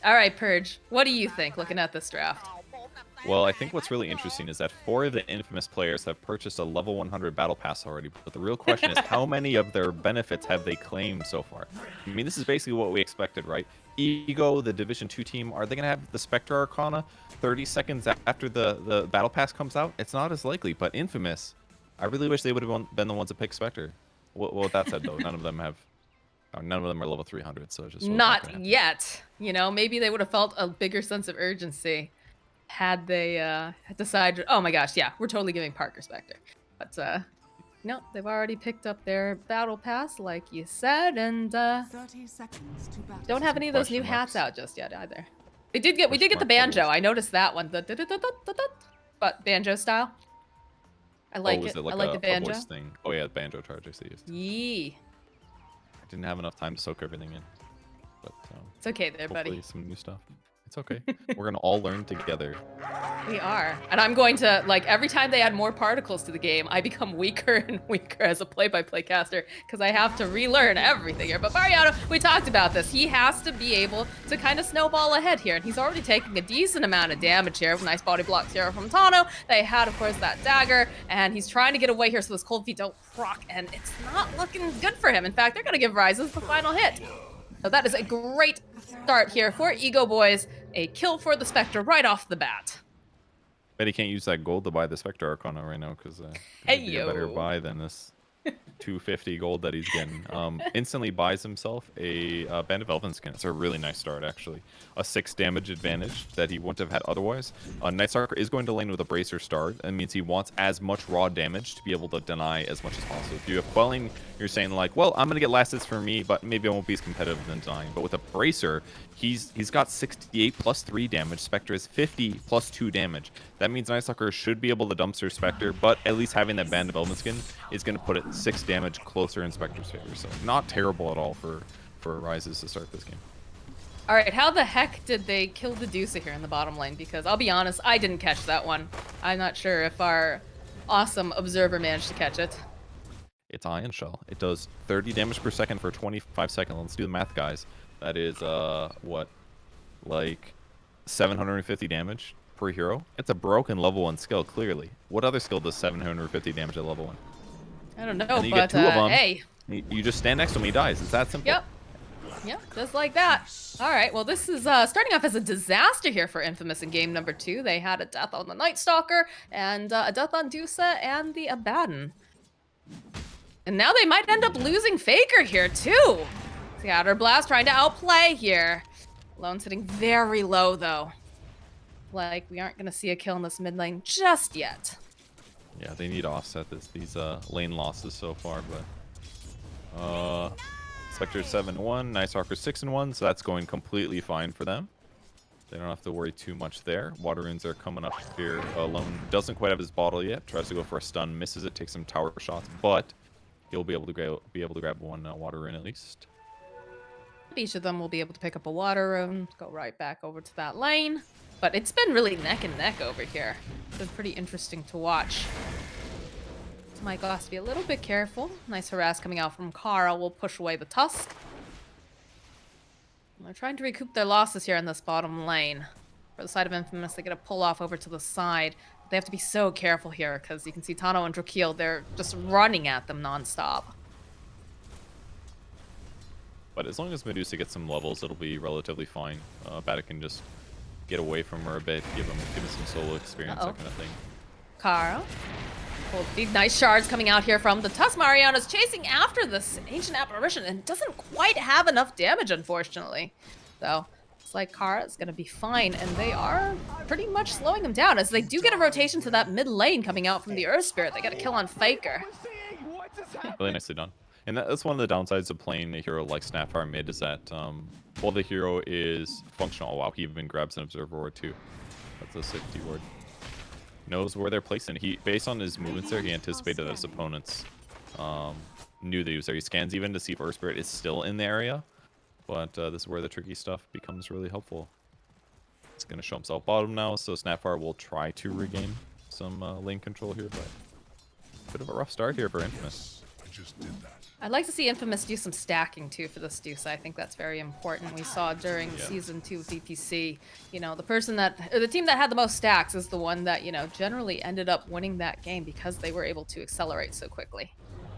All right, Purge. What do you think looking at this draft? Well, I think what's really interesting is that 4 of the Infamous players have purchased a level 100 battle pass already, but the real question is how many of their benefits have they claimed so far? I mean, this is basically what we expected, right? Ego, the Division 2 team, are they going to have the Spectre Arcana 30 seconds after the battle pass comes out? It's not as likely, but Infamous, I really wish they would have been the ones to pick Spectre. Well, with that said, though, none of them are level 300, so it just was not going to Not happen. yet. You know, maybe they would have felt a bigger sense of urgency had they had decided, oh my gosh, yeah, we're totally giving Parker Spectre. But no, they've already picked up their battle pass, like you said, and 30 seconds to battle. don't have any of those new hats out just yet either. We did get the banjo. I noticed that one. But banjo style. I like was it. it like I like a the banjo. voice thing? Oh yeah, the banjo chargers they used. Yee. I didn't have enough time to soak everything in. But it's okay there, buddy. Hopefully some new stuff. It's okay. We're gonna all learn together. We are. And I'm going to, like, every time they add more particles to the game, I become weaker and weaker as a play-by-play caster because I have to relearn everything here. But Mariano, we talked about this. He has to be able to kind of snowball ahead here. And he's already taking a decent amount of damage here. Nice body blocks here from Tano. They had, of course, that dagger. And he's trying to get away here so those cold feet don't proc. And it's not looking good for him. In fact, they're going to give Rises the final hit. So that is a great start here for EgoBoys. A kill for the Spectre right off the bat. Bet he can't use that gold to buy the Spectre Arcana right now because it'd be a better buy than this 250 gold that he's getting. Instantly buys himself a Band of Elven skin. It's a really nice start, actually. A 6 damage advantage that he wouldn't have had otherwise. Night Stalker is going to lane with a Bracer Start. That means he wants as much raw damage to be able to deny as much as possible. If you have Quelling, you're saying like, well, I'm going to get last hits for me, but maybe I won't be as competitive than denying. But with a Bracer, he's got 68 plus 3 damage. Spectre is 50 plus 2 damage. That means Night Stalker should be able to dumpster Spectre, but at least having that Band of Elven skin is going to put it 6 damage closer in Spectre's favor. So not terrible at all for Rises to start this game. All right, how the heck did they kill the Deucer here in the bottom lane? Because I'll be honest, I didn't catch that one. I'm not sure if our awesome observer managed to catch it. It's Ion Shell. It does 30 damage per second for 25 seconds. Let's do the math, guys. That is, what? Like 750 damage per hero? It's a broken level 1 skill, clearly. What other skill does 750 damage at level 1? I don't know, but get 2 of them. Hey. You just stand next to him, he dies. It's that simple. Yep. Yep, just like that. All right, well, this is starting off as a disaster here for Infamous in game number 2. They had a death on the Night Stalker and a death on Dusa and the Abaddon. And now they might end up losing Faker here, too. Scatter Blast trying to outplay here. Lone sitting very low, though. Like, we aren't going to see a kill in this mid lane just yet. Yeah, they need to offset these lane losses so far, but... Spectre 7-1, Night Stalker 6-1, so that's going completely fine for them. They don't have to worry too much there. Water Runes are coming up here. Lone doesn't quite have his bottle yet. Tries to go for a stun, misses it, takes some tower shots, but he'll be able to grab one Water Rune at least. Each of them will be able to pick up a Water Rune, go right back over to that lane. But it's been really neck and neck over here. It's been pretty interesting to watch. Michael has to be a little bit careful. Nice harass coming out from Carl. Will push away the Tusk. They're trying to recoup their losses here in this bottom lane. For the side of Infamous, they get a pull off over to the side. They have to be so careful here because you can see Tano and Drakeel, they're just running at them nonstop. But as long as Medusa gets some levels, it'll be relatively fine. Bata can just get away from her a bit, give him some solo experience, that kind of thing. Carl. These nice shards coming out here from the Tusk. Mariano's chasing after this Ancient Apparition and doesn't quite have enough damage, unfortunately. So it's like Kara is going to be fine, and they are pretty much slowing him down as they do get a rotation to that mid lane coming out from the Earth Spirit. They got a kill on Faker. Really nicely done. And that's one of the downsides of playing a hero like Snapfire mid is that while the hero is functional, wow, he even grabs an Observer Ward too. That's a sick D-ward. Knows where they're placed, and he, based on his movements there, he anticipated that his opponents knew that he was there. He scans even to see if Earth Spirit is still in the area, but this is where the tricky stuff becomes really helpful. It's going to show himself bottom now, so Snapfire will try to regain some lane control here, but a bit of a rough start here for Infamous. I'd like to see Infamous do some stacking too for this Deuce. I think that's very important. We saw during season 2 of VPC, you know, the team that had the most stacks is the one that, you know, generally ended up winning that game because they were able to accelerate so quickly.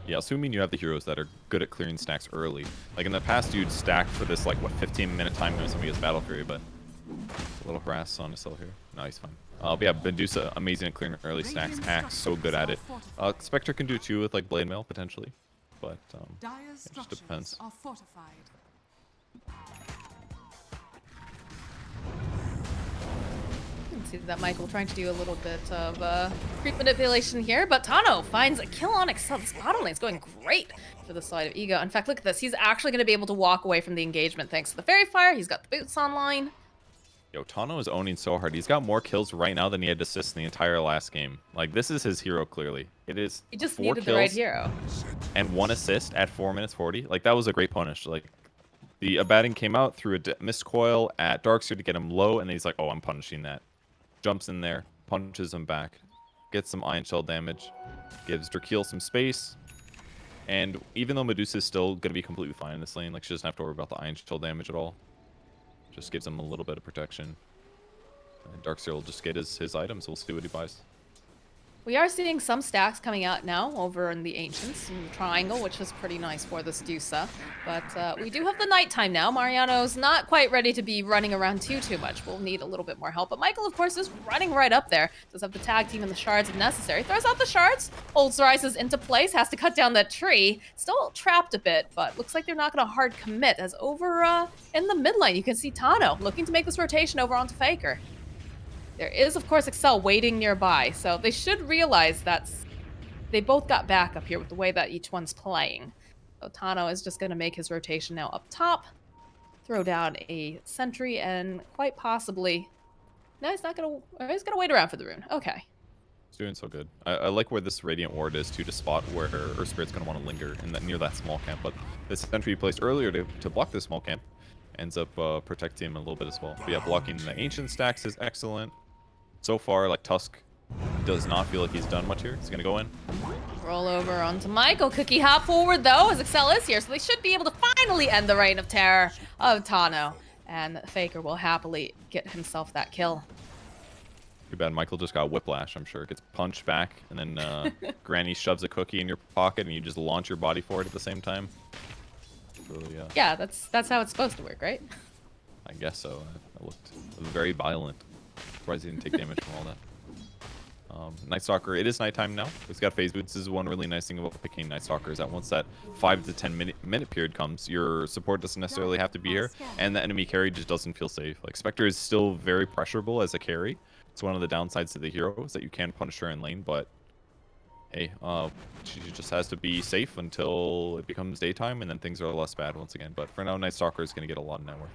Yeah, assuming you have the heroes that are good at clearing stacks early. Like in the past, you'd stack for this like what 15-minute time limit when somebody gets Battle Fury, but a little harass on Acel here. No, he's fine. But yeah, Medusa amazing at clearing early stacks. Axe so good at it. Spectre can do too with like Blade Mail potentially, but it just depends. Are fortified. See that Michael trying to do a little bit of creep manipulation here, but Tano finds a kill on Excel. This bottom lane is going great for the side of Ego. In fact, look at this. He's actually going to be able to walk away from the engagement thanks to the Fairy Fire. He's got the boots online. Yo, Tano is owning so hard. He's got more kills right now than he had assists in the entire last game. Like, this is his hero, clearly. It is He just 4 needed kills the right hero. and 1 assist at 4 minutes 40. Like, that was a great punish. Like, the Abaddon came out, threw a Mist Coil at Darkseer to get him low, and then he's like, oh, I'm punishing that. Jumps in there, punches him back, gets some Ion Shell damage, gives Drakeel some space, and even though Medusa is still going to be completely fine in this lane, like she doesn't have to worry about the Ion Shell damage at all. Just gives him a little bit of protection. And Darkseer will just get his items. We'll see what he buys. We are seeing some stacks coming out now over in the Ancients in the Triangle, which is pretty nice for this Dusa. But we do have the nighttime now. Mariano's not quite ready to be running around too much. We'll need a little bit more help. But Michael, of course, is running right up there. Does have the tag team and the shards if necessary. Throws out the shards. Holds rises into place. Has to cut down that tree. Still trapped a bit, but looks like they're not going to hard commit. As over in the mid lane, you can see Tano looking to make this rotation over onto Faker. There is, of course, Excel waiting nearby, so they should realize that they both got backup here with the way that each one's playing. So Tano is just going to make his rotation now up top, throw down a sentry, and quite possibly... No, he's not going to... He's going to wait around for the rune. Okay. He's doing so good. I like where this Radiant Ward is, too, to spot where Earth Spirit's going to want to linger near that small camp. But this sentry he placed earlier to block this small camp ends up protecting him a little bit as well. But yeah, blocking the Ancient stacks is excellent. So far, like, Tusk does not feel like he's done much here. He's going to go in. Roll over onto Michael. Cookie hop forward, though, as Excel is here. So they should be able to finally end the reign of terror of Tano. And Faker will happily get himself that kill. Too bad Michael just got whiplash, I'm sure. Gets punched back, and then Granny shoves a cookie in your pocket, and you just launch your body for it at the same time. Really, yeah, that's how it's supposed to work, right? I guess so. It looked very violent. Surprised he didn't take damage from all that. Night Stalker, it is nighttime now. He's got phase boots. This is one really nice thing about picking Night Stalker is that once that 5 to 10 minute period comes, your support doesn't necessarily have to be here, and the enemy carry just doesn't feel safe. Like, Spectre is still very pressurable as a carry. It's one of the downsides to the hero is that you can punish her in lane, but hey, she just has to be safe until it becomes daytime, and then things are less bad once again. But for now, Night Stalker is going to get a lot of net worth.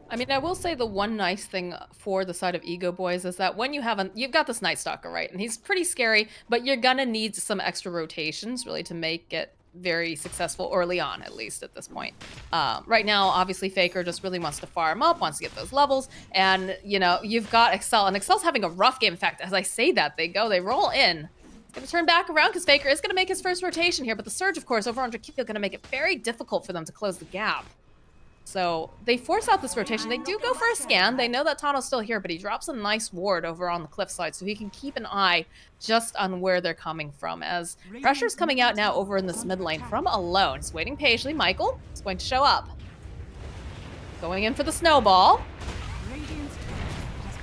I mean, I will say the one nice thing for the side of EgoBoys is that when you've got this Night Stalker, right? And he's pretty scary, but you're gonna need some extra rotations really to make it very successful early on, at least at this point. Right now, obviously, Faker just really wants to farm up, wants to get those levels, and you know, you've got Excel, and Excel's having a rough game. In fact, as I say that, they roll in. It's gonna turn back around because Faker is gonna make his first rotation here, but the Surge, of course, over on Drakeel gonna make it very difficult for them to close the gap. So they force out this rotation. They do go for a scan. They know that Tano's still here, but he drops a nice ward over on the cliffside so he can keep an eye just on where they're coming from. As pressure's coming out now over in this mid lane from Alone. He's waiting patiently. Michael is going to show up. Going in for the snowball.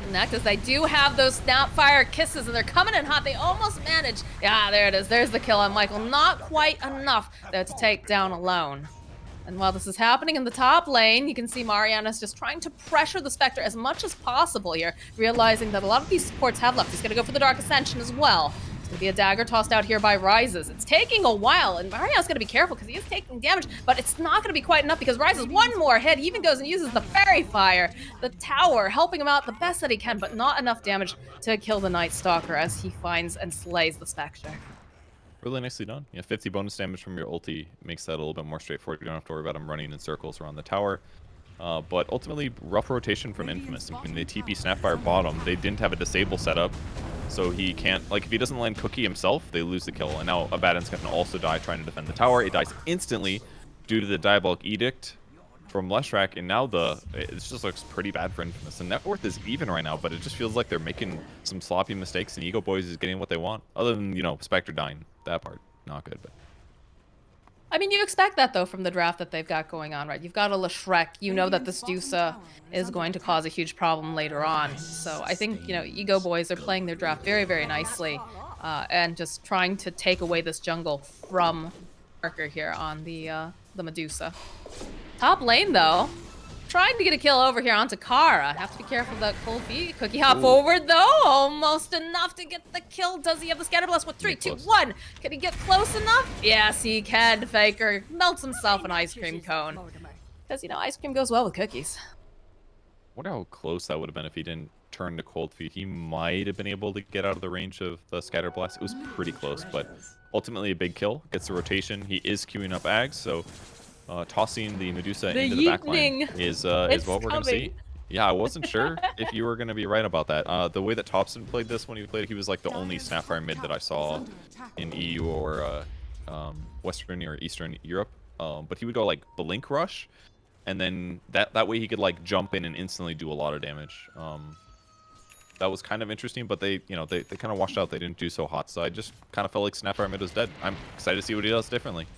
Connect as they do have those Snapfire kisses and they're coming in hot. They almost managed. Yeah, there it is. There's the kill on Michael. Not quite enough though to take down Alone. And while this is happening in the top lane, you can see Mariano's just trying to pressure the Spectre as much as possible here, realizing that a lot of these supports have left. He's going to go for the Dark Ascension as well. There's going to be a dagger tossed out here by Rises. It's taking a while, and Mariano's going to be careful because he is taking damage, but it's not going to be quite enough because Rises one more hit. He even goes and uses the Fairy Fire, the tower, helping him out the best that he can, but not enough damage to kill the Night Stalker as he finds and slays the Spectre. Really nicely done. Yeah, 50 bonus damage from your ulti makes that a little bit more straightforward. You don't have to worry about him running in circles around the tower. But ultimately, rough rotation from Infamous. I mean, they TP Snapfire bottom. They didn't have a disable setup, so he can't, like, if he doesn't land Cookie himself, they lose the kill. And now Abaddon's going to also die trying to defend the tower. It dies instantly due to the Diabolic Edict from Leshrac, and now it just looks pretty bad for Infamous. The net worth is even right now, but it just feels like they're making some sloppy mistakes, and EgoBoys is getting what they want. Other than, you know, Spectre dying. That part, not good, but... I mean, you expect that, though, from the draft that they've got going on, right? You've got a Leshrac. You know that this Dusa is going to cause a huge problem later on. So I think, you know, EgoBoys are playing their draft very, very nicely and just trying to take away this jungle from Parker here on the Medusa. Top lane, though. Trying to get a kill over here onto Kara. Have to be careful of that cold feet. Cookie hop forward, though. Almost enough to get the kill. Does he have the scatter blast? What, 3, 2, 1? Can he get close enough? Yes, he can. Faker melts himself an ice cream cone. Because, you know, ice cream goes well with cookies. Wonder how close that would have been if he didn't turn to cold feet. He might have been able to get out of the range of the scatter blast. It was pretty close, but ultimately a big kill. Gets the rotation. He is queuing up Ags, so... tossing the Medusa into the backline is what we're going to see. Yeah, I wasn't sure if you were going to be right about that. The way that Thompson played this when he played, he was like the only Snapfire mid that I saw in EU or Western or Eastern Europe. But he would go like Blink Rush, and then that way he could like jump in and instantly do a lot of damage. That was kind of interesting, but they kind of washed out. They didn't do so hot, so I just kind of felt like Snapfire mid was dead. I'm excited to see what he does differently.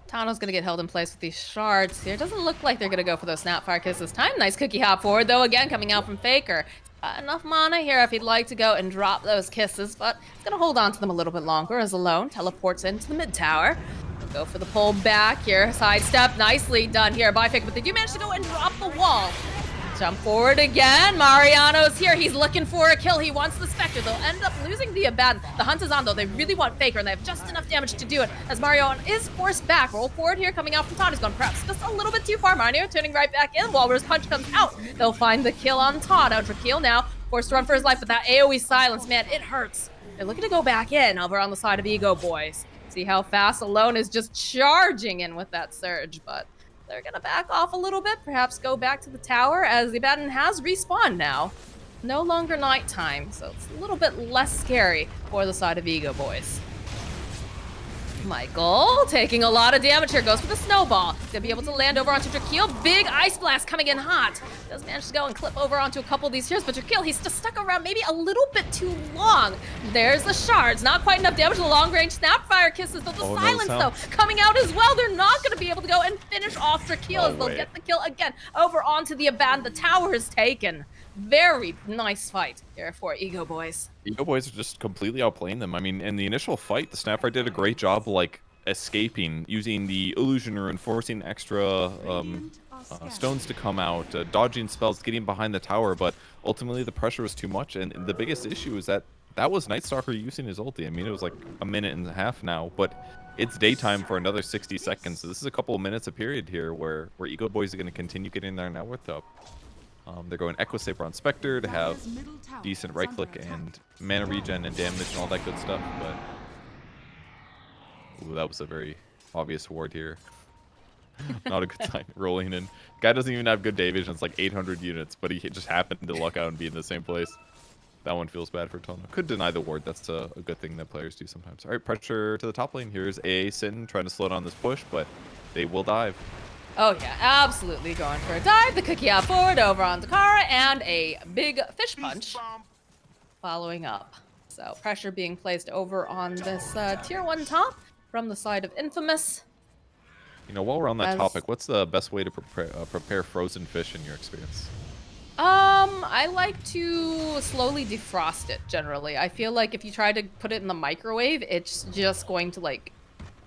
Tano's going to get held in place with these shards here. Doesn't look like they're going to go for those Snapfire kills this time. Nice cookie hop forward, though, again, coming out from Faker. Enough mana here if he'd like to go and drop those kisses, but he's going to hold on to them a little bit longer as Alone teleports into the mid tower. Go for the pull back here. Sidestep, nicely done here by Faker, but they do manage to go and drop the wall. Jump forward again. Mariano's here. He's looking for a kill. He wants the Spectre. They'll end up losing the Abaddon. The hunt is on, though. They really want Faker, and they have just enough damage to do it. As Mariano is forced back. Roll forward here, coming out from Todd. He's gone perhaps just a little bit too far. Mario turning right back in. Walrus punch comes out. They'll find the kill on Todd. Out for kill now. Forced to run for his life, but that AoE silence, man, it hurts. They're looking to go back in over on the side of EgoBoys. See how fast Alone is just charging in with that surge, but they're gonna back off a little bit, perhaps go back to the tower as the Abaddon has respawned now. No longer nighttime, so it's a little bit less scary for the side of EgoBoys. Michael taking a lot of damage here, goes for the snowball. He's gonna be able to land over onto Drakeel. Big ice blast coming in hot. Does manage to go and clip over onto a couple of these heroes, but Drakeel, he's just stuck around maybe a little bit too long. There's the shards, not quite enough damage. The long range Snapfire kisses, though the silence though coming out as well. They're not gonna be able to go and finish off Drakeel as they'll get the kill again over onto the Abaddon. The tower is taken. Very nice fight here for EgoBoys. EgoBoys are just completely outplaying them. I mean, in the initial fight, the Snapfire did a great job, like, escaping, using the Illusion Rune, forcing extra stones to come out, dodging spells, getting behind the tower, but ultimately the pressure was too much, and the biggest issue is that was Night Stalker using his ulti. I mean, it was like a minute and a half now, but it's daytime for another 60 seconds, so this is a couple of minutes of period here where EgoBoys are going to continue getting their net worth up. They're going Echo Saber on Spectre to have decent right click and mana regen and damage and all that good stuff, but ooh, that was a very obvious ward here. Not a good time rolling in. Guy doesn't even have good day vision. It's like 800 units, but he just happened to luck out and be in the same place. That one feels bad for Tono. Could deny the ward. That's a good thing that players do sometimes. All right, pressure to the top lane. Here's a Sin trying to slow down this push, but they will dive. Oh yeah, absolutely going for a dive. The cookie out forward over on Kara and a big fish punch following up. So pressure being placed over on this tier 1 top from the side of Infamous. You know, while we're on that topic, what's the best way to prepare frozen fish in your experience? I like to slowly defrost it generally. I feel like if you try to put it in the microwave, it's just going to like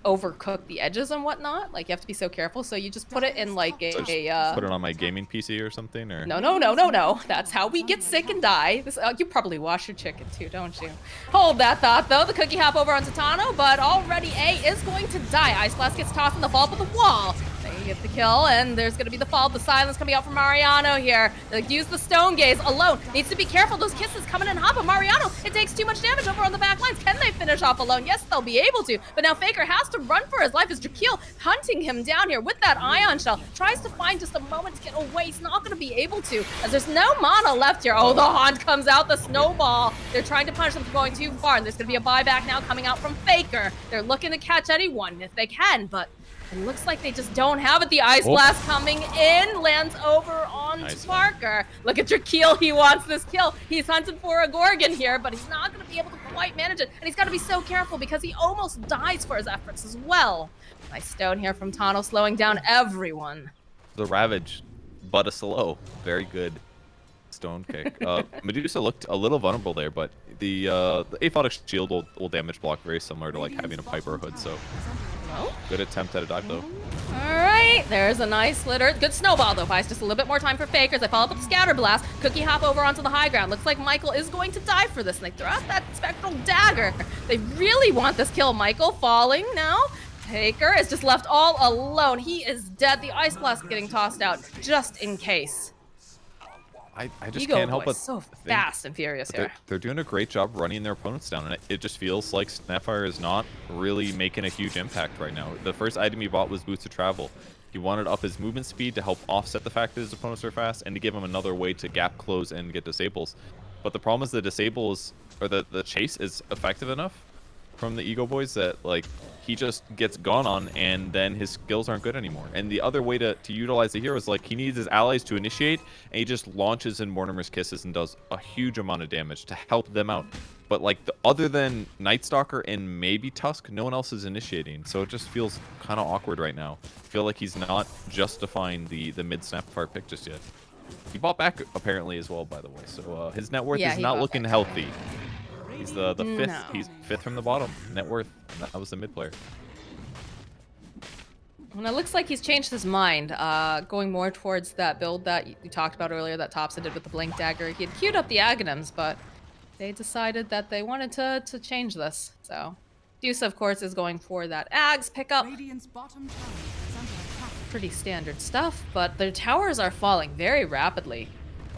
overcook the edges and whatnot. Like you have to be so careful. So you just put it in like put it on my gaming PC or something, or no. That's how we get sick and die. This you probably wash your chicken too, don't you? Hold that thought though. The cookie hop over on Tano, but already A is going to die. Ice Blast gets tossed in the vault with the wall. They get the kill, and there's gonna be the fall, the silence coming out from Mariano here. Like, use the stone gaze alone. Needs to be careful, those kisses coming in hot, but Mariano, it takes too much damage over on the back lines. Can they finish off alone? Yes, they'll be able to, but now Faker has to run for his life as Jakeel hunting him down here with that ion shell. Tries to find just a moment to get away. He's not gonna be able to, as there's no mana left here. Oh, the haunt comes out, the snowball. They're trying to punish them for going too far, and there's gonna be a buyback now coming out from Faker. They're looking to catch anyone if they can, but it looks like they just don't have it. The Ice Blast coming in, lands over on Parker. Look at Jakeel, he wants this kill. He's hunting for a Gorgon here, but he's not gonna be able to quite manage it. And he's gotta be so careful because he almost dies for his efforts as well. Nice stone here from Tano, slowing down everyone. The Ravage, but a slow. Very good stone kick. Medusa looked a little vulnerable there, but the Aphotic Shield will damage block, very similar to like having a Piper Hood, so good attempt at a dive though. Alright, there's a nice slitter. Good snowball though, buys just a little bit more time for Fakers. They follow up with the Scatter Blast. Cookie hop over onto the high ground. Looks like Michael is going to die for this, and they throw out that Spectral Dagger. They really want this kill. Michael falling now. Faker is just left all alone. He is dead. The Ice Blast getting tossed out just in case. I just can't help but so fast and furious here. They're doing a great job running their opponents down, and it just feels like Snapfire is not really making a huge impact right now. The first item he bought was Boots of Travel. He wanted up his movement speed to help offset the fact that his opponents are fast, and to give him another way to gap close and get disables. But the problem is the disables, or the chase is effective enough from the EgoBoys that like he just gets gone on, and then his skills aren't good anymore. And the other way to utilize the hero is like he needs his allies to initiate, and he just launches in Mortimer's Kisses and does a huge amount of damage to help them out. But like other than Night Stalker and maybe Tusk, no one else is initiating, so it just feels kind of awkward right now. I feel like he's not justifying the mid Snapfire pick just yet. He bought back apparently as well, by the way, so his net worth is not looking healthy. He's the fifth. No. He's fifth from the bottom. Net worth. That was the mid player. And it looks like he's changed his mind, going more towards that build that you talked about earlier, that Topsa did with the Blink Dagger. He had queued up the Aghanims, but they decided that they wanted to change this. So, Deuce, of course, is going for that Ags pickup. Pretty standard stuff, but the towers are falling very rapidly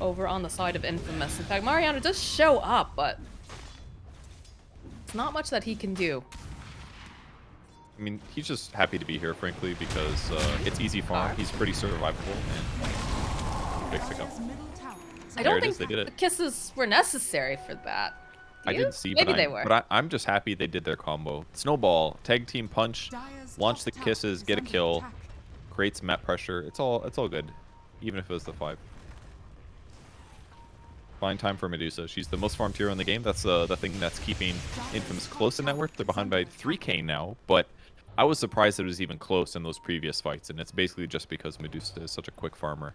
over on the side of Infamous. In fact, Mariano does show up, but not much that he can do. I mean, he's just happy to be here, frankly, because it's easy for him. He's pretty survivable, and big pickup. I don't think the kisses were necessary for that. I didn't see, maybe they were. But I'm just happy they did their combo. Snowball, tag team punch, launch the kisses, get a kill, creates map pressure. It's all good, even if it was the 5. Fine time for Medusa. She's the most farmed hero in the game. That's the thing that's keeping Infamous close in net worth. They're behind by 3K now, but I was surprised that it was even close in those previous fights, and it's basically just because Medusa is such a quick farmer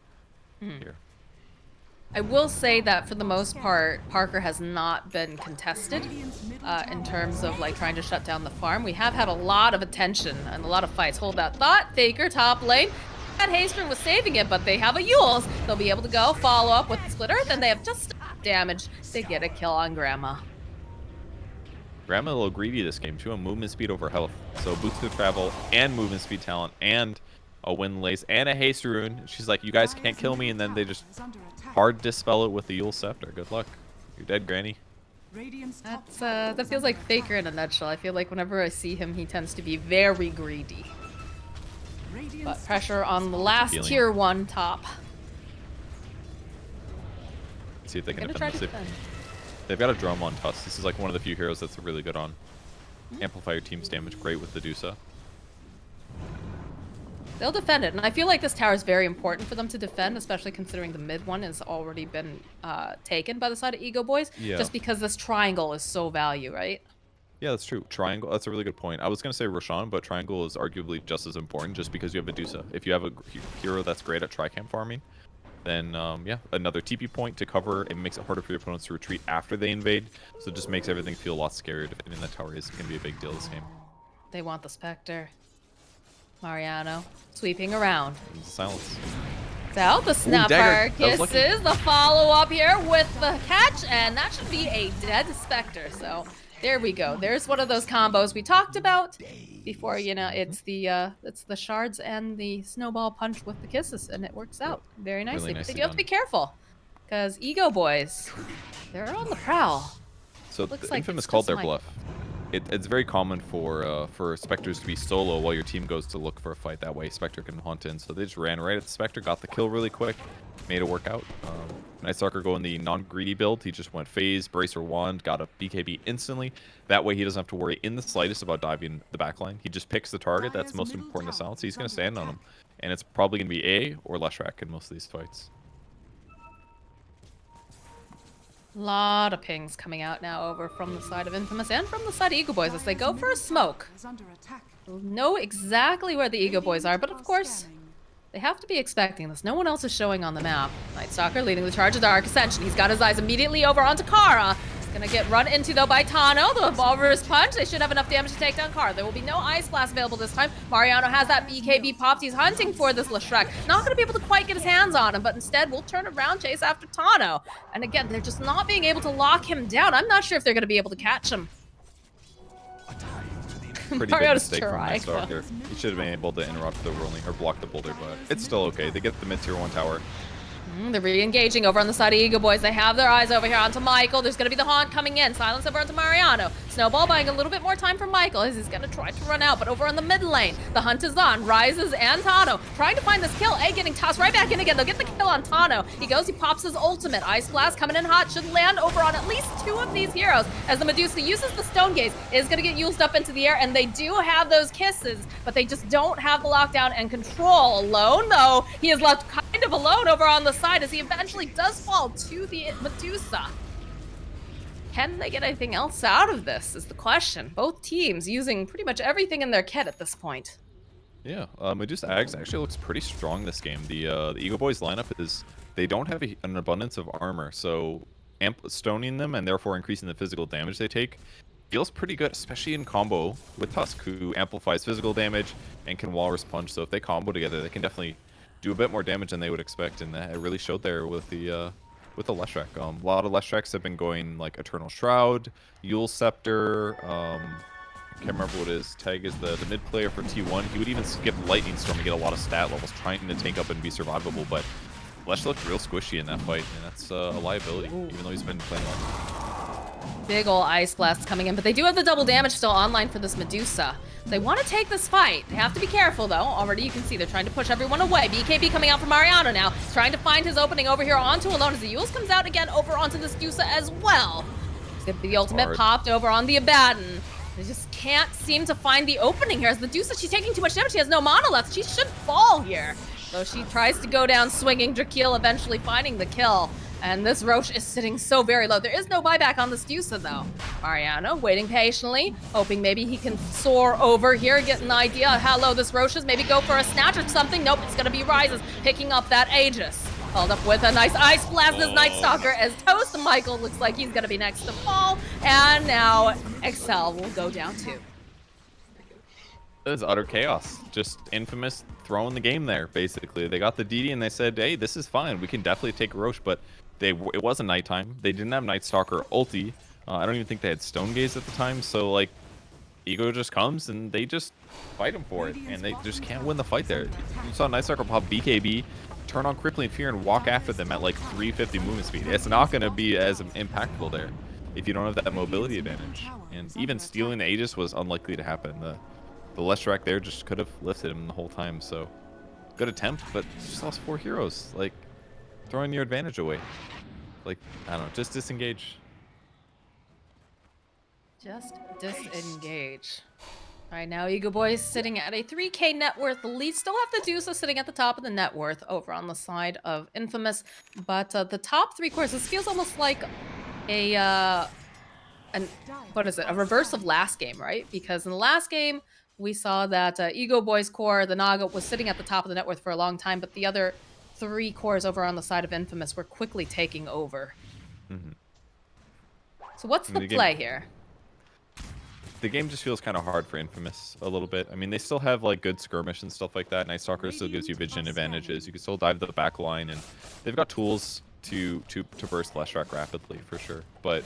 here. I will say that for the most part, Parker has not been contested in terms of like trying to shut down the farm. We have had a lot of attention and a lot of fights. Hold that thought. Faker top lane. That Haystrom was saving it, but they have a Yules. They'll be able to go follow up with the splitter. Then they have just damage to get a kill on Grandma. Grandma a little greedy this game too. A movement speed over health. So Boots of Travel and movement speed talent and a Wind Lace and a Haste Rune. She's like, you guys can't kill me, and then they just hard dispel it with the Yule Scepter. Good luck. You're dead, Granny. That feels like Faker in a nutshell. I feel like whenever I see him, he tends to be very greedy. But pressure on the last tier 1 top. Let's see if they can defend this. They've got a drum on Tusk. This is like one of the few heroes that's really good on. Amplify your team's damage. Great with the Dusa. They'll defend it, and I feel like this tower is very important for them to defend, especially considering the mid one has already been taken by the side of EgoBoys. Yeah. Just because this triangle is so value, right? Yeah, that's true. Triangle, that's a really good point. I was going to say Roshan, but Triangle is arguably just as important just because you have Medusa. If you have a hero that's great at Tricam farming, then yeah, another TP point to cover. It makes it harder for your opponents to retreat after they invade, so it just makes everything feel a lot scarier. Defending that tower is going to be a big deal this game. They want the Spectre. Mariano sweeping around. Silence. So the Snapfire kisses, the follow-up here with the catch, and that should be a dead Spectre. So there we go. There's one of those combos we talked about. before, you know, it's the shards and the snowball punch with the kisses, and it works out very nicely. Really But they nicely do have to be done. careful, because Ego Boys, they're on the prowl. So Looks the like Infamous it's called just their Michael. bluff. It's very common for Spectres to be solo while your team goes to look for a fight. That way Spectre can hunt in. So they just ran right at the Spectre, got the kill really quick, made it work out. Night Stalker going the non-greedy build. He just went phase, bracer wand, got a BKB instantly. That way he doesn't have to worry in the slightest about diving the backline. He just picks the target that's most important to silence. He's going to stand on him. And it's probably going to be A or Leshrac in most of these fights. Lot of pings coming out now over from the side of Infamous and from the side of Ego Boys as they go for a smoke. Know exactly where the Ego Boys are, but of course, they have to be expecting this. No one else is showing on the map. Night Stalker leading the charge of Dark Ascension. He's got his eyes immediately over onto Kara. He's gonna get run into though by Tano. The reverse punch. They should have enough damage to take down Kara. There will be no Ice Blast available this time. Mariano has that BKB popped. He's hunting for this Leshrac. Not gonna be able to quite get his hands on him, but instead we'll turn around, chase after Tano. And again, they're just not being able to lock him down. I'm not sure if they're gonna be able to catch him. Pretty big mistake from Night Stalker. He should have been able to interrupt the rolling or block the boulder, but it's still okay. They get the mid-tier 1 tower. They're re-engaging over on the side of Ego Boys. They have their eyes over here onto Michael. There's going to be the Haunt coming in. Silence over onto Mariano. Snowball buying a little bit more time for Michael as he's going to try to run out. But over on the mid lane, the hunt is on. Rises and Tano trying to find this kill. A getting tossed right back in again. They'll get the kill on Tano. He goes, he pops his ultimate. Ice Blast coming in hot. Should land over on at least 2 of these heroes as the Medusa uses the Stone Gaze. Is going to get used up into the air. And they do have those kisses, but they just don't have the lockdown and control. Alone, though, he is left kind of alone over on the side as he eventually does fall to the Medusa. Can they get anything else out of this is the question. Both teams using pretty much everything in their kit at this point. Yeah, Medusa Ags actually looks pretty strong this game. The Ego Boys lineup is, they don't have an abundance of armor, so stoning them and therefore increasing the physical damage they take feels pretty good, especially in combo with Tusk, who amplifies physical damage and can walrus punch. So if they combo together, they can definitely do a bit more damage than they would expect, and that it really showed there with the Leshrac. A lot of Leshracs have been going like Eternal Shroud, Yule Scepter. I can't remember what his tag is. The mid player for T1. He would even skip Lightning Storm to get a lot of stat levels, trying to tank up and be survivable. But Lesh looked real squishy in that fight, and that's a liability, even though he's been playing well. Big ol' Ice Blast coming in, but they do have the double damage still online for this Medusa. They want to take this fight. They have to be careful, though. Already you can see they're trying to push everyone away. BKB coming out from Mariano now. He's trying to find his opening over here onto Alone as the Yules comes out again over onto this Medusa as well. He's going to be the ultimate popped over on the Abaddon. They just can't seem to find the opening here. As the Medusa, she's taking too much damage. She has no mana left. She should fall here. So she tries to go down swinging. Drakeel eventually finding the kill. And this Roche is sitting so very low. There is no buyback on this Medusa, though. Mariano waiting patiently, hoping maybe he can soar over here, get an idea of how low this Roche is. Maybe go for a snatch or something. Nope, it's going to be Rises picking up that Aegis. Followed up with a nice Ice Blast as Night Stalker as Toast Michael looks like he's going to be next to fall. And now Excel will go down too. This is utter chaos. Just Infamous throwing the game there, basically. They got the DD and they said, hey, this is fine. We can definitely take Roche, but it wasn't nighttime. They didn't have Night Stalker ulti. I don't even think they had Stone Gaze at the time. So, like, Ego just comes and they just fight him for it. And they just can't win the fight there. You saw Night Stalker pop BKB, turn on Crippling Fear, and walk after them at like 350 movement speed. It's not going to be as impactful there if you don't have that mobility advantage. And even stealing the Aegis was unlikely to happen. The Leshrac there just could have lifted him the whole time. So, good attempt, but just lost 4 heroes. Like, throwing your advantage away. Like, I don't know, just disengage. Just disengage. All right, now Ego Boys sitting at a 3K net worth lead. Still have the Medusa sitting at the top of the net worth over on the side of Infamous. But the top 3 cores, this feels almost like a, what is it? A reverse of last game, right? Because in the last game, we saw that Ego Boys core, the Naga, was sitting at the top of the net worth for a long time, but the other 3 cores over on the side of Infamous were quickly taking over. Mm-hmm. So what's the play here? The game just feels kind of hard for Infamous a little bit. I mean, they still have like good skirmish and stuff like that. Night Stalker still gives you vision advantages. You can still dive to the back line, and they've got tools to burst Leshrac rapidly for sure. But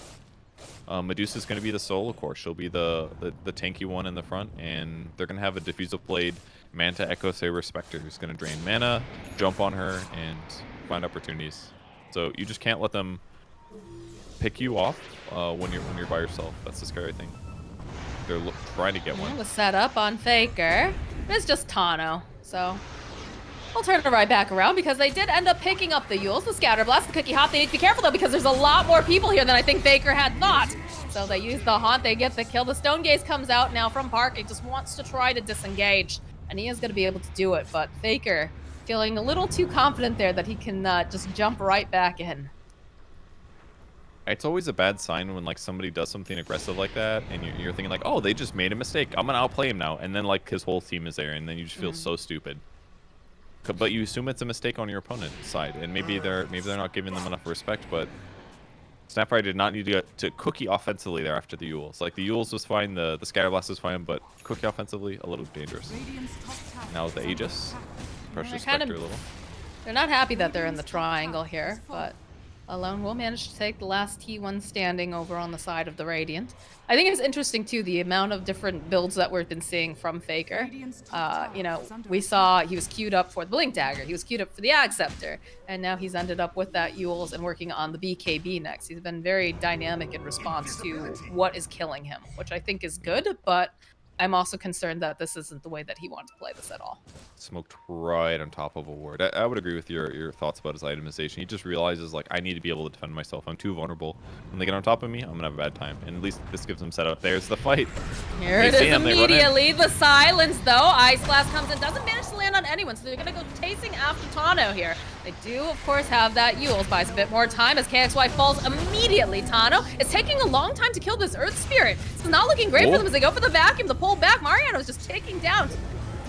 Medusa's going to be the solo core. She'll be the tanky one in the front, and they're going to have a diffusive blade Manta Echo Saber Spectre who's going to drain mana, jump on her, and find opportunities. So you just can't let them pick you off when you're by yourself. That's the scary thing. They're trying to get one. The setup on Faker. It's just Tano, so I'll turn it right back around because they did end up picking up the Yules, the Scatter Blast, the Cookie Hop. They need to be careful though because there's a lot more people here than I think Faker had thought. So they use the Haunt, they get the kill. The Stone Gaze comes out now from Park. He just wants to try to disengage, and he is going to be able to do it. But Faker feeling a little too confident there that he can just jump right back in. It's always a bad sign when like somebody does something aggressive like that, and you're thinking like, oh, they just made a mistake. I'm gonna outplay him now, and then like his whole team is there, and then you just feel so stupid. But you assume it's a mistake on your opponent's side, and maybe they're not giving them enough respect. But Snapfire did not need to get to Cookie offensively there after the Yules. Like the Yules was fine, the Scatterblast was fine, but Cookie offensively a little dangerous. Now with the Aegis, pressure Spectre a little. They're not happy that they're in the triangle here, but Alone will manage to take the last T1 standing over on the side of the Radiant. I think it's interesting too the amount of different builds that we've been seeing from Faker. You know, we saw he was queued up for the Blink Dagger, he was queued up for the Ag Scepter, and now he's ended up with that Yules and working on the BKB next. He's been very dynamic in response to what is killing him, which I think is good, but I'm also concerned that this isn't the way that he wanted to play this at all. Smoked right on top of a ward. I would agree with your thoughts about his itemization. He just realizes, like, I need to be able to defend myself. I'm too vulnerable. When they get on top of me, I'm going to have a bad time. And at least this gives them setup. There's the fight. Here it is immediately. The silence, though. Ice Blast comes in. Doesn't manage to land on anyone, so they're going to go chasing after Tano here. They do, of course, have that Yules. Buys a bit more time as KXY falls immediately. Tano is taking a long time to kill this Earth Spirit. This is not looking great for them as they go for the vacuum. The pull back. Mariano is just taking down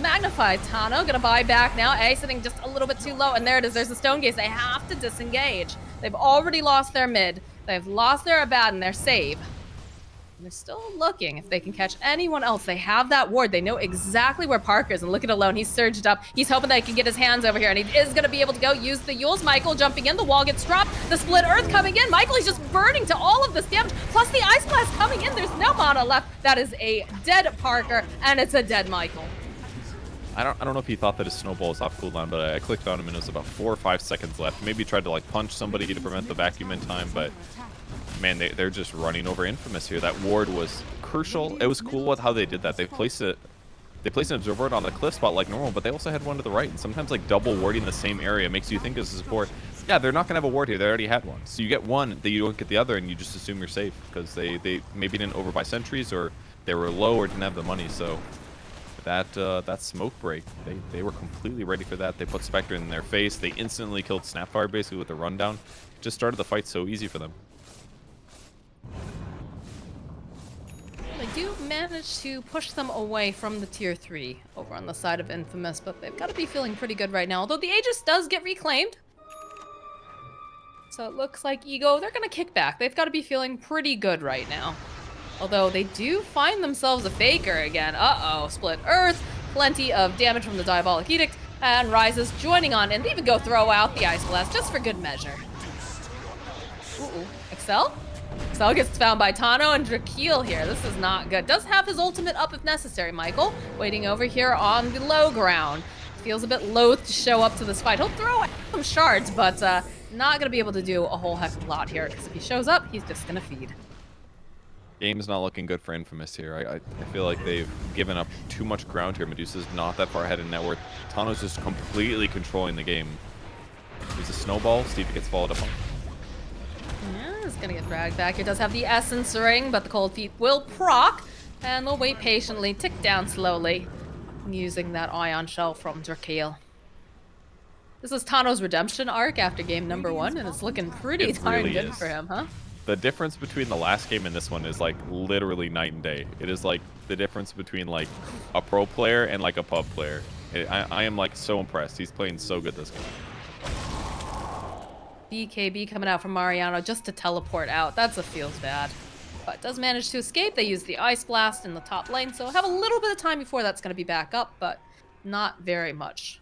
Magnified. Tano gonna buy back now. A sitting just a little bit too low, and there it is. There's the Stone Gaze. They have to disengage. They've already lost their mid. They've lost their Abaddon, their save. And they're still looking if they can catch anyone else. They have that ward. They know exactly where Parker is. And look at Alone. He's surged up. He's hoping that he can get his hands over here. And he is going to be able to go use the Yules. Michael jumping in. The wall gets dropped. The Split Earth coming in. Michael is just burning to all of this damage. Plus the Ice Blast coming in. There's no mana left. That is a dead Parker. And it's a dead Michael. I don't know if he thought that his snowball was off cooldown, but I clicked on him and it was about 4 or 5 seconds left. Maybe tried to like punch somebody to prevent the vacuum in time, but man, they're just running over Infamous here. That ward was crucial. It was cool with how they did that. They placed an observer ward on the cliff spot like normal, but they also had one to the right. And sometimes like double warding the same area makes you think as a support, yeah, they're not gonna have a ward here. They already had one. So you get one, then you don't get the other, and you just assume you're safe because they maybe didn't overbuy sentries or they were low or didn't have the money. So that smoke break, they were completely ready for that. They put Spectre in their face. They instantly killed Snapfire basically with a rundown. Just started the fight so easy for them. They do manage to push them away from the tier 3 over on the side of Infamous, but they've got to be feeling pretty good right now. Although the Aegis does get reclaimed. So it looks like Ego, they're going to kick back. They've got to be feeling pretty good right now. Although they do find themselves a Faker again. Uh-oh, Split Earth, plenty of damage from the Diabolic Edict, and Rises joining on, and they even go throw out the Ice Blast just for good measure. Ooh, Excel? Excel gets found by Tano and Drakeel here. This is not good. Does have his ultimate up if necessary. Michael waiting over here on the low ground. Feels a bit loath to show up to this fight. He'll throw out some shards, but not going to be able to do a whole heck of a lot here, because if he shows up, he's just going to feed. Game's not looking good for Infamous here. I feel like they've given up too much ground here. Medusa's not that far ahead in net worth. Tano's just completely controlling the game. There's a snowball. Stevie gets followed up on. Yeah, it's gonna get dragged back. It does have the Essence Ring, but the Cold Feet will proc, and they'll wait patiently, tick down slowly, using that Ion Shell from Drakeel. This is Tano's redemption arc after game number 1, and it's looking pretty darn really good for him, huh? The difference between the last game and this one is like literally night and day. It is like the difference between like a pro player and like a pub player. I am like so impressed. He's playing so good this game. BKB coming out from Mariano just to teleport out. That's a feels bad. But does manage to escape. They use the Ice Blast in the top lane, so have a little bit of time before that's going to be back up, but not very much.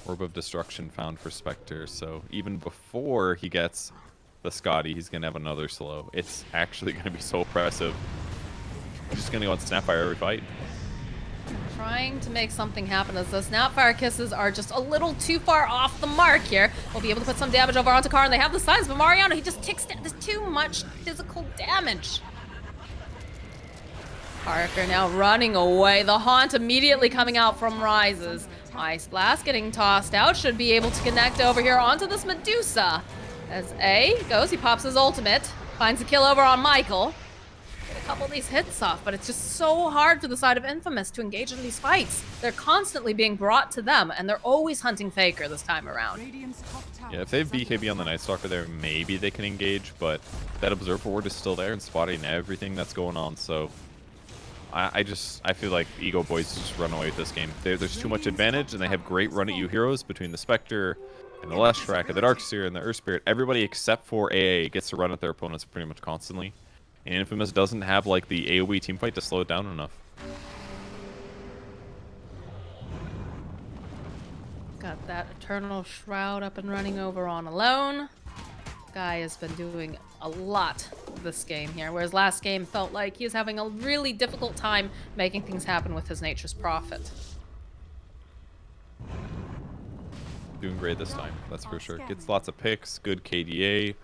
Orb of Destruction found for Spectre, so even before he gets the Scotty, he's going to have another slow. It's actually going to be so oppressive. He's just going to go on Snapfire every fight. Trying to make something happen as the Snapfire kisses are just a little too far off the mark here. We'll be able to put some damage over onto Karn. They have the signs, but Mariano, he just ticks down. There's too much physical damage. Parker now running away. The Haunt immediately coming out from Rises. Ice Blast getting tossed out. Should be able to connect over here onto this Medusa. As A goes, he pops his ultimate. Finds a kill over on Michael. Get a couple of these hits off, but it's just so hard for the side of Infamous to engage in these fights. They're constantly being brought to them, and they're always hunting Faker this time around. Yeah, if they have BKB on the Night Stalker there, maybe they can engage, but that Observer Ward is still there and spotting everything that's going on, so I feel like EgoBoys just run away with this game. There's too much advantage, and they have great run-at-you heroes between the Spectre and the Leshrac and the Darkseer and the Earth Spirit. Everybody except for AA gets to run at their opponents pretty much constantly. And Infamous doesn't have like the AoE teamfight to slow it down enough. Got that Eternal Shroud up and running over on Alone. Guy has been doing a lot this game here, whereas last game felt like he was having a really difficult time making things happen with his Nature's Prophet. Doing great this time, that's for sure. Gets lots of picks, good KDA.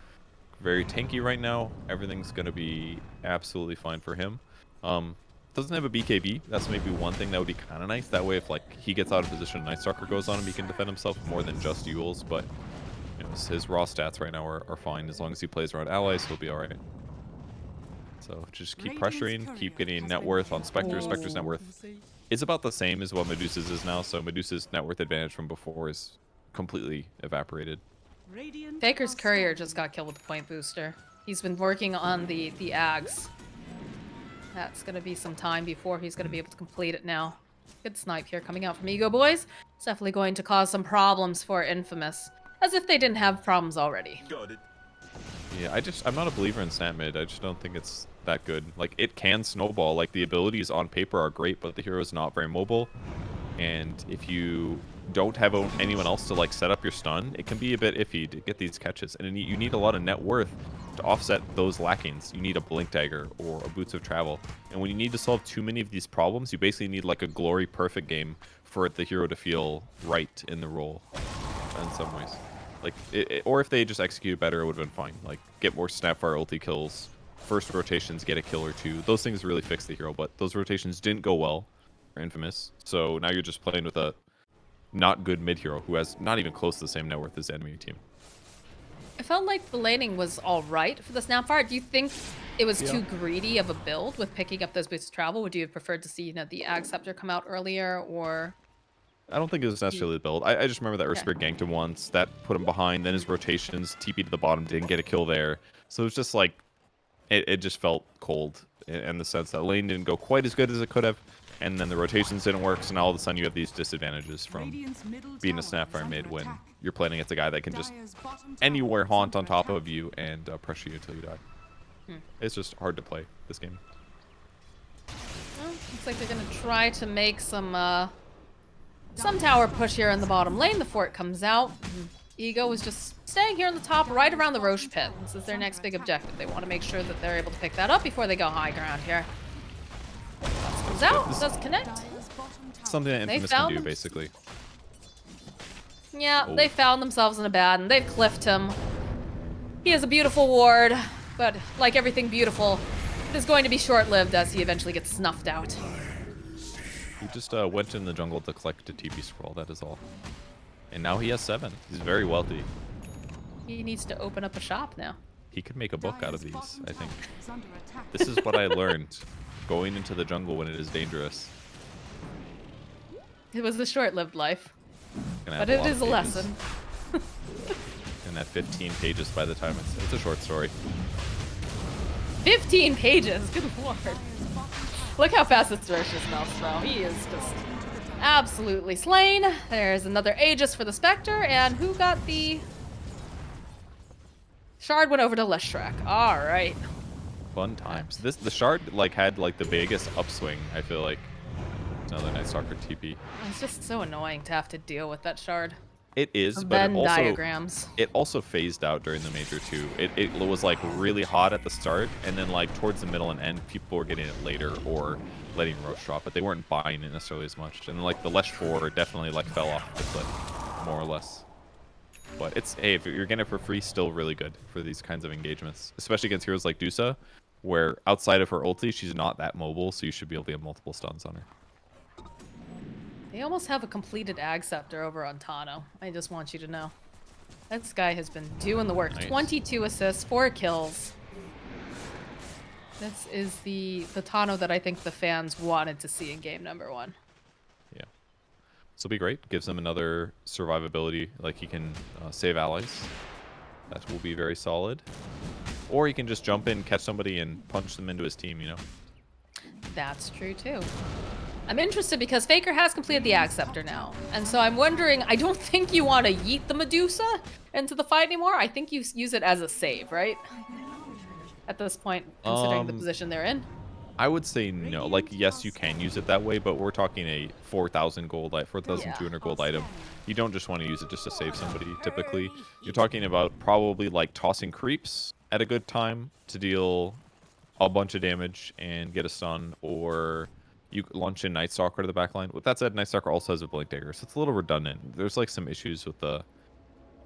Very tanky right now. Everything's going to be absolutely fine for him. Doesn't have a BKB. That's maybe one thing that would be kind of nice. That way, if like he gets out of position, Night Stalker goes on him, he can defend himself more than just Yules. But you know, his raw stats right now are fine. As long as he plays around allies, he'll be all right. So just keep pressuring, keep getting net worth on Spectre. Spectre's net worth is about the same as what Medusa's is now. So Medusa's net worth advantage from before is completely evaporated. Faker's Courier just got killed with the point booster. He's been working on the Ags. That's going to be some time before he's going to be able to complete it now. Good snipe here coming out from EgoBoys. It's definitely going to cause some problems for Infamous. As if they didn't have problems already. Got it. Yeah, I'm not a believer in Snap Mid. I just don't think it's that good. Like, it can snowball. Like, the abilities on paper are great, but the hero is not very mobile. And if you don't have anyone else to like set up your stun, it can be a bit iffy to get these catches, and you need a lot of net worth to offset those lackings. You need a Blink Dagger or a Boots of Travel, and when you need to solve too many of these problems, you basically need like a Glory perfect game for the hero to feel right in the role in some ways. Like or if they just execute better, it would have been fine. Like get more Snapfire ulti kills, first rotations get a kill or two. Those things really fix the hero, but those rotations didn't go well for Infamous, so now you're just playing with a not good mid hero who has not even close to the same net worth as the enemy team. I felt like the laning was all right for the Snapfire. Do you think it was too greedy of a build with picking up those boots of travel? Would you have preferred to see, you know, the Ag Scepter come out earlier, or? I don't think it was necessarily the build. I just remember that Earth Spirit ganked him once. That put him behind. Then his rotations, TP to the bottom, didn't get a kill there. So it was just like, it just felt cold in the sense that lane didn't go quite as good as it could have. And then the rotations didn't work, so now all of a sudden you have these disadvantages from being a Snapfire mid when you're playing against a guy that can just anywhere haunt on top of you and pressure you until you die. It's just hard to play this game. Well, looks like they're going to try to make some tower push here in the bottom lane. The fort comes out. Ego is just staying here on the top, right around the Roche pit. This is their next big objective. They want to make sure that they're able to pick that up before they go high ground here. Comes out, does connect. Something that Infamous can do, basically. Yeah, they found themselves in a bad, and they've cliffed him. He has a beautiful ward, but like everything beautiful, it is going to be short-lived as he eventually gets snuffed out. He just went in the jungle to collect a TP scroll, that is all. And now he has 7. He's very wealthy. He needs to open up a shop now. He could make a book out of these, I think. This is what I learned. Going into the jungle when it is dangerous. It was a short-lived life, but it is a lesson. And that 15 pages by the time it's a short story. 15 pages, good lord. Look how fast this Dorcious melts though. He is just absolutely slain. There's another Aegis for the Spectre, and who got the Shard? Went over to Leshrac. All right. Fun times. The Shard like had like the biggest upswing, I feel like. Another Night Stalker TP. It's just so annoying to have to deal with that Shard. It is, Of but Venn diagrams. it also phased out during the major too. It was like really hot at the start, and then like towards the middle and end, people were getting it later or letting Roche drop, but they weren't buying it necessarily as much. And like the Lesh 4 definitely like fell off the cliff, more or less. But it's, hey, if you're getting it for free, still really good for these kinds of engagements, especially against heroes like Dusa, where outside of her ulti, she's not that mobile, so you should be able to get multiple stuns on her. They almost have a completed Ag Scepter over on Tano. I just want you to know. This guy has been doing the work. Nice. 22 assists, 4 kills. This is the Tano that I think the fans wanted to see in game number 1. Yeah. This will be great. Gives him another survivability, like he can save allies. That will be very solid. Or he can just jump in, catch somebody, and punch them into his team, you know? That's true, too. I'm interested because Faker has completed the Ag Scepter now. And so I'm wondering, I don't think you want to yeet the Medusa into the fight anymore. I think you use it as a save, right? At this point, considering the position they're in. I would say no. Like, yes, you can use it that way, but we're talking a 4,000 gold, 4,200 gold item. You don't just want to use it just to save somebody, typically. You're talking about probably, like, tossing creeps at a good time to deal a bunch of damage and get a stun, or you launch in Night Stalker to the backline. With that said, Night Stalker also has a Blink Dagger, so it's a little redundant. There's, like, some issues with the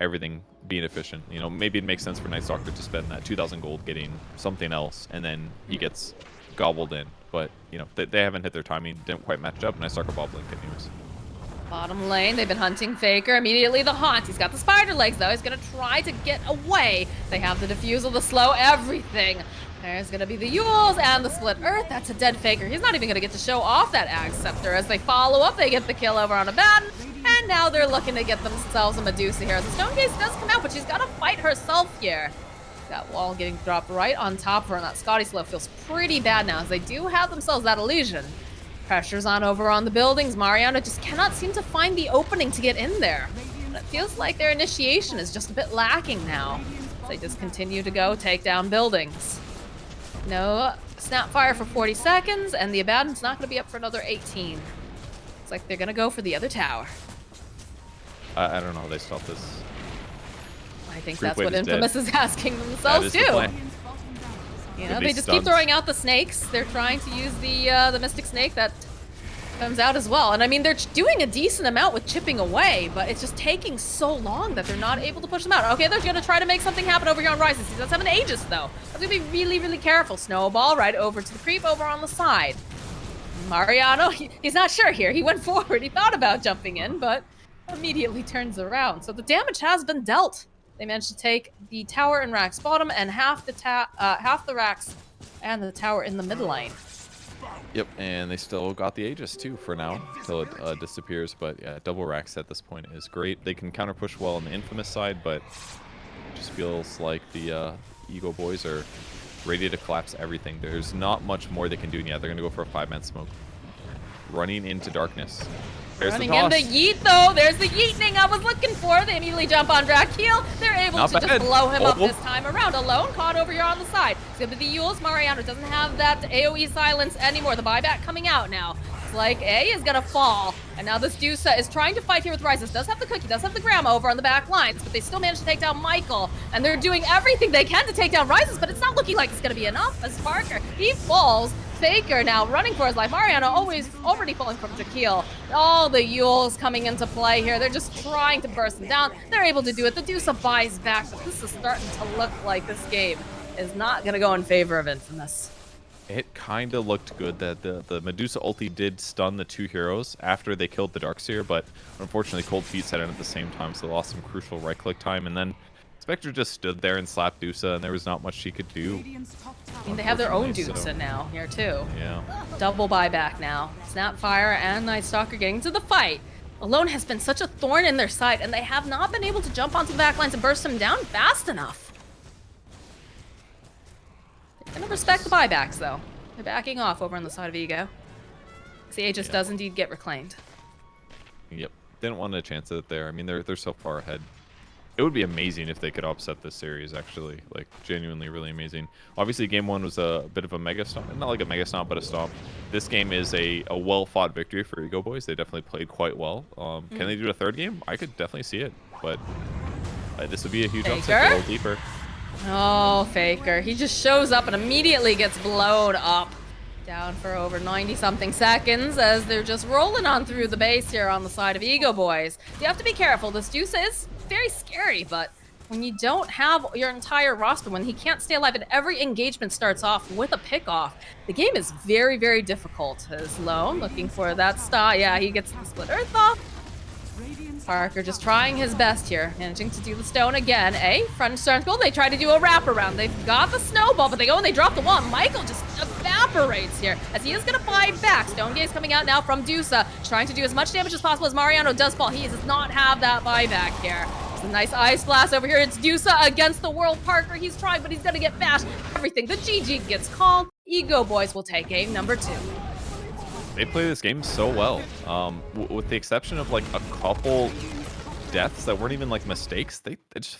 everything being efficient. You know, maybe it makes sense for Night Stalker to spend that 2,000 gold getting something else, and then he gets gobbled in. But, you know, they haven't hit their timing, didn't quite match up, and Night Stalker ball Blink anyways. Bottom lane, they've been hunting Faker. Immediately the haunt. He's got the spider legs, though. He's going to try to get away. They have the defusal to slow everything. There's going to be the Yules and the split earth. That's a dead Faker. He's not even going to get to show off that Ag Scepter. As they follow up, they get the kill over on Abaddon. And now they're looking to get themselves a Medusa here. The Stone Gaze does come out, but she's got to fight herself here. That wall getting dropped right on top of her, and that Scotty slow feels pretty bad now, as they do have themselves that illusion. Pressure's on over on the buildings. Mariana just cannot seem to find the opening to get in there. And it feels like their initiation is just a bit lacking now. They just continue to go take down buildings. No Snapfire for 40 seconds, and the Abaddon's not going to be up for another 18. It's like they're going to go for the other tower. I don't know how they stop this. I think that's what Infamous is asking themselves, too. You know, they just keep throwing out the snakes. They're trying to use the Mystic Snake that comes out as well. And I mean, they're doing a decent amount with chipping away, but it's just taking so long that they're not able to push them out. Okay, they're going to try to make something happen over here on Rises. He does have an Aegis, though. That's going to be really, really careful. Snowball right over to the creep over on the side. Mariano, he's not sure here. He went forward. He thought about jumping in, but immediately turns around. So the damage has been dealt. They managed to take the tower in Rack's bottom and half the Racks and the tower in the mid lane. Yep, and they still got the Aegis too for now, until it disappears. But yeah, double Racks at this point is great. They can counter push well on the Infamous side, but it just feels like the EgoBoys are ready to collapse everything. There's not much more they can do. Yeah, they're gonna go for a 5-man smoke. Running into darkness. There's Running into Yeet, though. There's the yeeting I was looking for. They immediately jump on Dracul. They're able to just blow him up this time around. Alone, caught over here on the side. It's going to be the Yules. Mariano doesn't have that AoE silence anymore. The buyback coming out now. It's like A is going to fall. And now this Dusa is trying to fight here with Rises. Does have the cookie, does have the grandma over on the back lines, but they still manage to take down Michael. And they're doing everything they can to take down Rises, but it's not looking like it's going to be enough. As Parker, he falls. Faker now running for his life. Mariano already falling from Jaquil. All the Yules coming into play here. They're just trying to burst them down. They're able to do it. The Dusa buys back, but this is starting to look like this game is not going to go in favor of Infamous. It kind of looked good that the Medusa ulti did stun the two heroes after they killed the Darkseer, but unfortunately Cold Feet set in at the same time, so they lost some crucial right-click time, and then Spectre just stood there and slapped Dusa, and there was not much she could do. I mean, they have their own Dusa now here, too. Yeah. Double buyback now. Snapfire and Night Stalker getting to the fight. Alone has been such a thorn in their side, and they have not been able to jump onto the backlines and burst him down fast enough. They're going to respect the buybacks, though. They're backing off over on the side of Ego. The Aegis does indeed get reclaimed. Yep. Didn't want to chance it there. I mean, they're so far ahead. It would be amazing if they could upset this series, actually. Like, genuinely really amazing. Obviously, game 1 was a bit of a mega stomp. Not like a mega stomp, but a stomp. This game is a well-fought victory for EgoBoys. They definitely played quite well. Can they do a third game? I could definitely see it, but this would be a huge upset, a little deeper. Oh, Faker. He just shows up and immediately gets blown up. Down for over 90-something seconds as they're just rolling on through the base here on the side of EgoBoys. You have to be careful. This Deuce is very scary, but when you don't have your entire roster, when he can't stay alive and every engagement starts off with a pick-off, the game is very, very difficult. As Lone looking for that star. Yeah, he gets the split earth off. Parker just trying his best here, managing to do the stone again. Front stern school, they try to do a wraparound. They've got the snowball, but they go and they drop the wall. Michael just evaporates here as he is going to fight back. Stone Gaze coming out now from Dusa, trying to do as much damage as possible as Mariano does fall. He does not have that buyback here. It's a nice ice blast over here. It's Dusa against the world. Parker, he's trying, but he's going to get bashed. Everything. The GG gets called. EgoBoys will take game number 2. They play this game so well, with the exception of like a couple deaths that weren't even like mistakes. They just